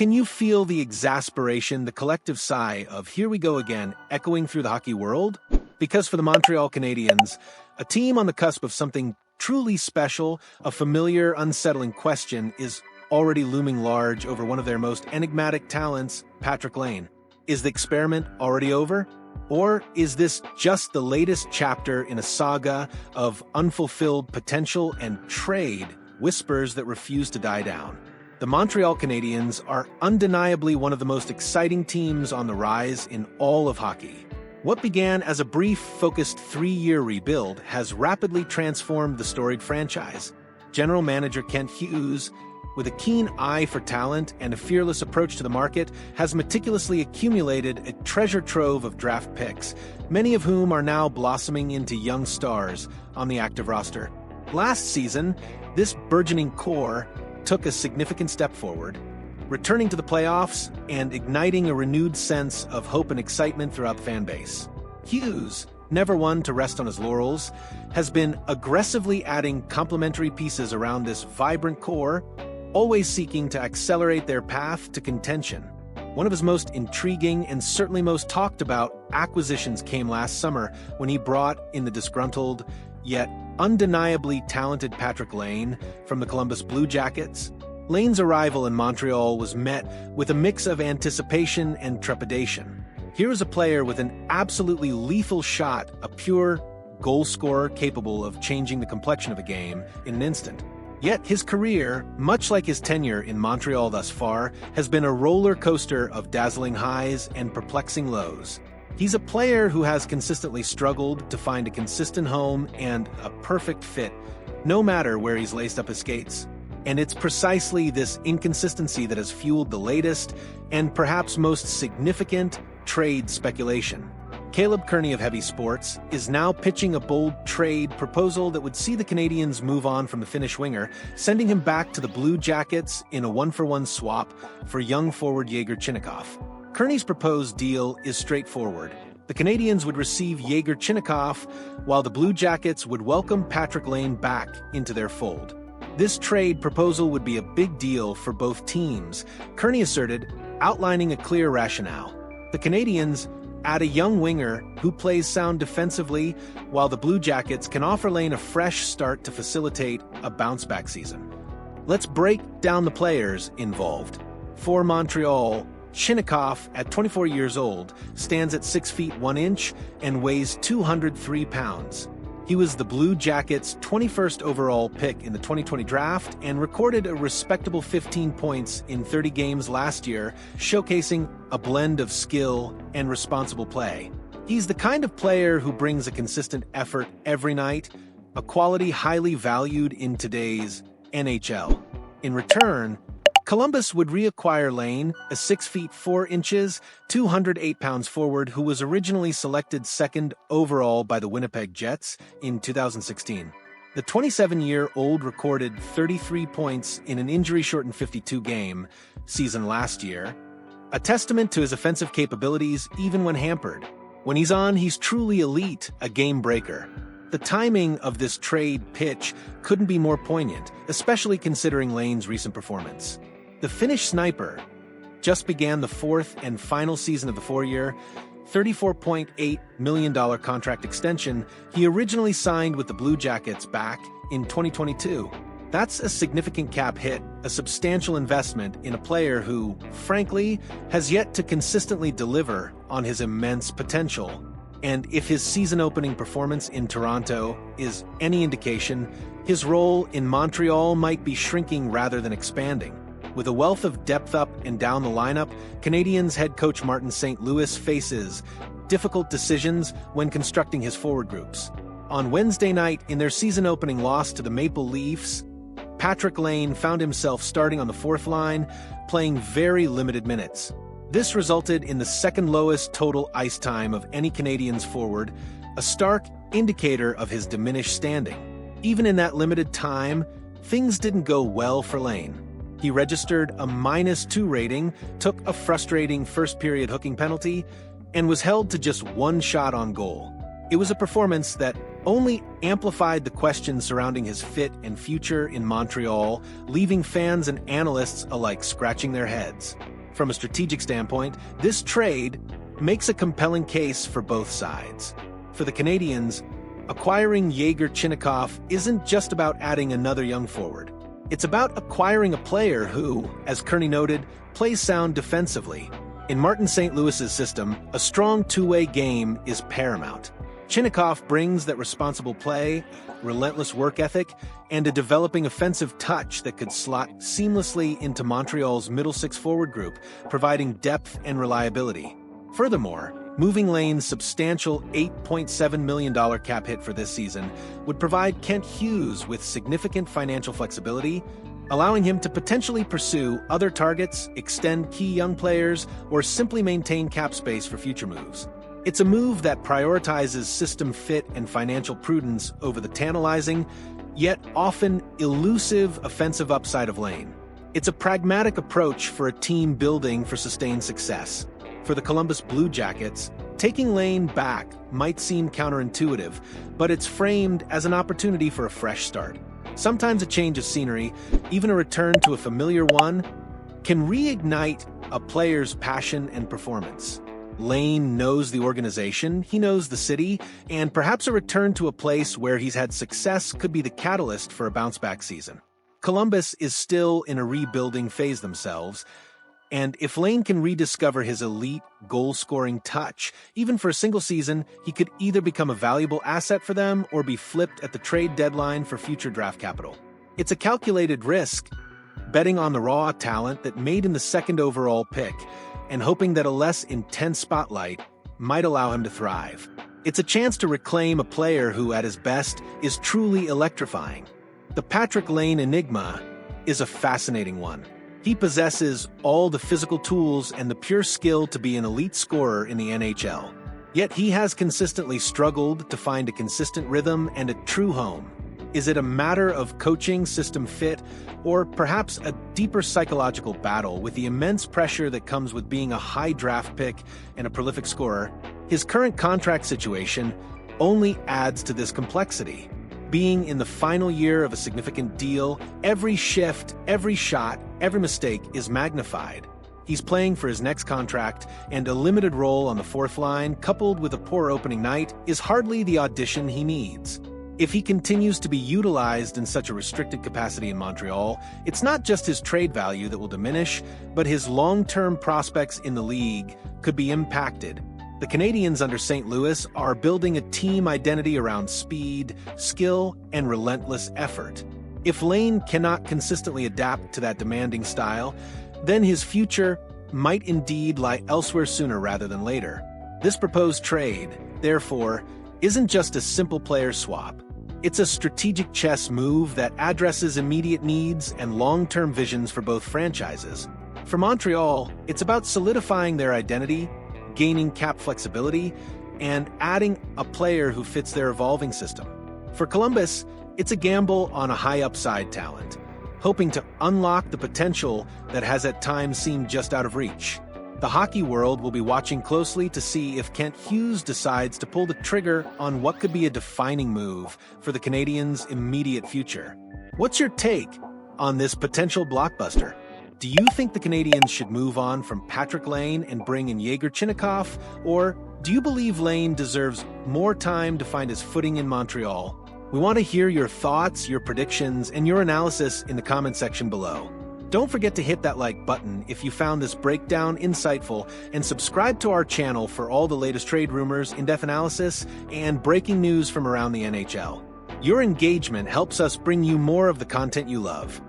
can you feel the exasperation, the collective sigh of "here we go again" echoing through the hockey world? Because for the Montreal Canadiens, a team on the cusp of something truly special, a familiar, unsettling question is already looming large over one of their most enigmatic talents, Patrick Laine. Is the experiment already over? Or is this just the latest chapter in a saga of unfulfilled potential and trade whispers that refuse to die down? The Montreal Canadiens are undeniably one of the most exciting teams on the rise in all of hockey. What began as a brief, focused 3-year rebuild has rapidly transformed the storied franchise. General manager Kent Hughes, with a keen eye for talent and a fearless approach to the market, has meticulously accumulated a treasure trove of draft picks, many of whom are now blossoming into young stars on the active roster. Last season, this burgeoning core took a significant step forward, returning to the playoffs and igniting a renewed sense of hope and excitement throughout the fan base. Hughes, never one to rest on his laurels, has been aggressively adding complementary pieces around this vibrant core, always seeking to accelerate their path to contention. One of his most intriguing and certainly most talked about acquisitions came last summer when he brought in the disgruntled, yet undeniably talented Patrick Laine from the Columbus Blue Jackets. Laine's arrival in Montreal was met with a mix of anticipation and trepidation. Here is a player with an absolutely lethal shot, a pure goal scorer capable of changing the complexion of a game in an instant. Yet his career, much like his tenure in Montreal thus far, has been a roller coaster of dazzling highs and perplexing lows. He's a player who has consistently struggled to find a consistent home and a perfect fit, no matter where he's laced up his skates. And it's precisely this inconsistency that has fueled the latest and perhaps most significant trade speculation. Caleb Kearney of Heavy Sports is now pitching a bold trade proposal that would see the Canadiens move on from the Finnish winger, sending him back to the Blue Jackets in a 1-for-1 swap for young forward Yegor Chinakhov. Kearney's proposed deal is straightforward. The Canadiens would receive Yegor Chinakhov, while the Blue Jackets would welcome Patrick Laine back into their fold. This trade proposal would be a big deal for both teams, Kearney asserted, outlining a clear rationale. The Canadiens add a young winger who plays sound defensively, while the Blue Jackets can offer Laine a fresh start to facilitate a bounce-back season. Let's break down the players involved. For Montreal, Chinakhov, at 24 years old, stands at 6 feet 1 inch and weighs 203 pounds. He was the Blue Jackets' 21st overall pick in the 2020 draft and recorded a respectable 15 points in 30 games last year, showcasing a blend of skill and responsible play. He's the kind of player who brings a consistent effort every night, a quality highly valued in today's NHL. In return, Columbus would reacquire Laine, a 6 feet 4 inches, 208 pounds forward who was originally selected second overall by the Winnipeg Jets in 2016. The 27-year-old recorded 33 points in an injury-shortened 52-game season last year, a testament to his offensive capabilities even when hampered. When he's on, he's truly elite, a game breaker. The timing of this trade pitch couldn't be more poignant, especially considering Laine's recent performance. The Finnish sniper just began the fourth and final season of the 4-year, $34.8 million contract extension he originally signed with the Blue Jackets back in 2022. That's a significant cap hit, a substantial investment in a player who, frankly, has yet to consistently deliver on his immense potential. And if his season-opening performance in Toronto is any indication, his role in Montreal might be shrinking rather than expanding. With a wealth of depth up and down the lineup, Canadiens head coach Martin St. Louis faces difficult decisions when constructing his forward groups. On Wednesday night, in their season-opening loss to the Maple Leafs, Patrick Laine found himself starting on the fourth line, playing very limited minutes. This resulted in the second lowest total ice time of any Canadiens forward, a stark indicator of his diminished standing. Even in that limited time, things didn't go well for Laine. He registered a -2 rating, took a frustrating first-period hooking penalty, and was held to just one shot on goal. It was a performance that only amplified the questions surrounding his fit and future in Montreal, leaving fans and analysts alike scratching their heads. From a strategic standpoint, this trade makes a compelling case for both sides. For the Canadiens, acquiring Yegor Chinakhov isn't just about adding another young forward. It's about acquiring a player who, as Kearney noted, plays sound defensively. In Martin St. Louis's system, a strong two-way game is paramount. Chinakhov brings that responsible play, relentless work ethic, and a developing offensive touch that could slot seamlessly into Montreal's middle six forward group, providing depth and reliability. Furthermore, moving Laine's substantial $8.7 million cap hit for this season would provide Kent Hughes with significant financial flexibility, allowing him to potentially pursue other targets, extend key young players, or simply maintain cap space for future moves. It's a move that prioritizes system fit and financial prudence over the tantalizing, yet often elusive offensive upside of Laine. It's a pragmatic approach for a team building for sustained success. For the Columbus Blue Jackets, taking Laine back might seem counterintuitive, but it's framed as an opportunity for a fresh start. Sometimes a change of scenery, even a return to a familiar one, can reignite a player's passion and performance. Laine knows the organization, he knows the city, and perhaps a return to a place where he's had success could be the catalyst for a bounce-back season. Columbus is still in a rebuilding phase themselves, and if Laine can rediscover his elite, goal-scoring touch, even for a single season, he could either become a valuable asset for them or be flipped at the trade deadline for future draft capital. It's a calculated risk, betting on the raw talent that made him the second overall pick, and hoping that a less intense spotlight might allow him to thrive. It's a chance to reclaim a player who, at his best, is truly electrifying. The Patrick Laine enigma is a fascinating one. He possesses all the physical tools and the pure skill to be an elite scorer in the NHL. Yet he has consistently struggled to find a consistent rhythm and a true home. Is it a matter of coaching, system fit, or perhaps a deeper psychological battle with the immense pressure that comes with being a high draft pick and a prolific scorer? His current contract situation only adds to this complexity. Being in the final year of a significant deal, every shift, every shot, every mistake is magnified. He's playing for his next contract, and a limited role on the fourth line, coupled with a poor opening night, is hardly the audition he needs. If he continues to be utilized in such a restricted capacity in Montreal, it's not just his trade value that will diminish, but his long-term prospects in the league could be impacted. The Canadiens under St. Louis are building a team identity around speed, skill, and relentless effort. If Laine cannot consistently adapt to that demanding style, then his future might indeed lie elsewhere sooner rather than later. This proposed trade, therefore, isn't just a simple player swap. It's a strategic chess move that addresses immediate needs and long-term visions for both franchises. For Montreal, it's about solidifying their identity, gaining cap flexibility, and adding a player who fits their evolving system. For Columbus, it's a gamble on a high-upside talent, hoping to unlock the potential that has at times seemed just out of reach. The hockey world will be watching closely to see if Kent Hughes decides to pull the trigger on what could be a defining move for the Canadiens' immediate future. What's your take on this potential blockbuster? Do you think the Canadiens should move on from Patrik Laine and bring in Yegor Chinakhov, or do you believe Laine deserves more time to find his footing in Montreal? We want to hear your thoughts, your predictions, and your analysis in the comment section below. Don't forget to hit that like button if you found this breakdown insightful, and subscribe to our channel for all the latest trade rumors, in-depth analysis, and breaking news from around the NHL. Your engagement helps us bring you more of the content you love.